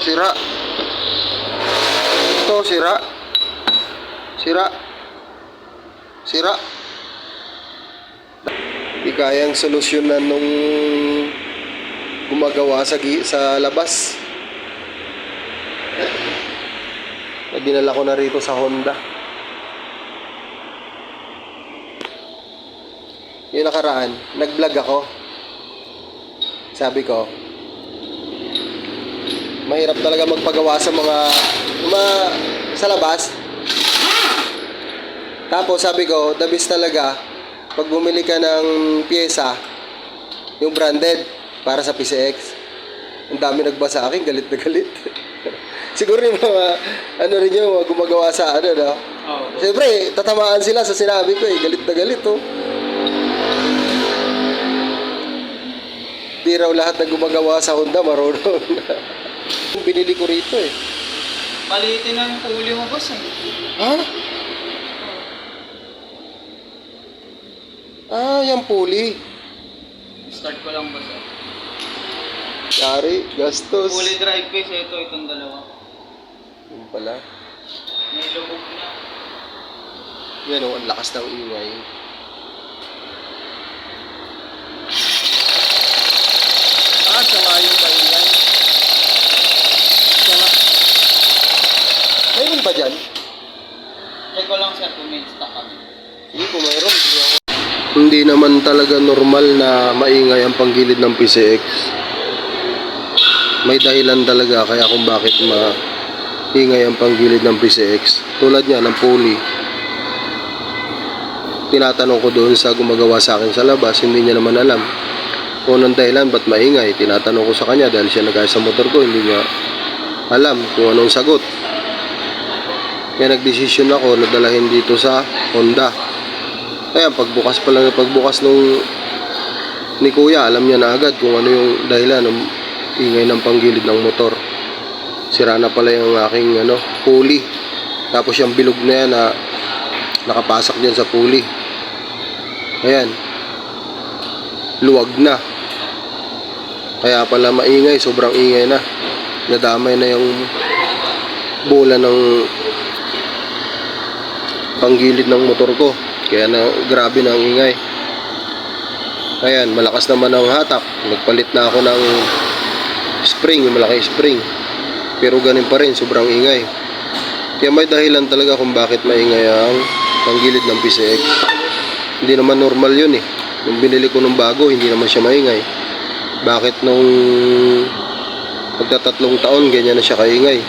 sira. Ito, sira. Sira. Sira. Di kayang solusyonan nung gumagawa sa labas. Dinala ko na rito sa Honda. Yung nakaraan, nag-vlog ako. Sabi ko, mahirap talaga magpagawa sa mga sa labas. Tapos sabi ko, the best talaga pag bumili ka ng pyesa, yung branded para sa PCX. Ang dami nagbasa akin, galit na galit. Siguro yung mga rin yung mga gumagawa sa no? Oh. Siyempre, tatamaan sila sa sinabi ko galit na galit Di raw lahat na gumagawa sa Honda marunong. Binili ko rito Palitin na yung huli mo, boss Ha? Yung puli. Start ko lang, boss Yari, gastos. Fully drive case, itong dalawa. Yun pala. May lubog na. Yan ang lakas ng ingay. Siya nga yung maingay. Siya nga. Mayroon ba dyan? Check ko lang, sir, kung may stock kami. Hindi ko mayroon. Hindi naman talaga normal na maingay ang panggilid ng PCX. May dahilan talaga kaya kung bakit maingay ang panggilid ng PCX. Tulad niya ng pulley. Tinatanong ko doon sa gumagawa sa akin sa labas, hindi niya naman alam kung anong dahilan ba't maingay. Tinatanong ko sa kanya dahil siya nag-ayos sa motor ko, hindi niya alam kung anong sagot. Kaya nagdesisyon ako na dalahin dito sa Honda. Kaya pagbukas nung ni Kuya, alam niya na agad kung ano yung dahilan ng ingay ng panggilid ng motor. Sira na pala yung aking pulley. Tapos yung bilog na yan na nakapasak dyan sa pulley. Ayan. Luwag na. Kaya pala maingay, sobrang ingay na. Nadamay na yung bola ng panggilid ng motor ko. Kaya na grabe na ang ingay. Ayan, malakas naman ang hatak. Nagpalit na ako ng spring, yung malaking spring. Pero ganun pa rin, sobrang ingay. Kaya may dahilan talaga kung bakit maingay ang panggilid ng PCX. Hindi naman normal yun Nung binili ko nung bago, hindi naman siya maingay. Bakit nung magtatatlong taon, ganyan na siya kaingay?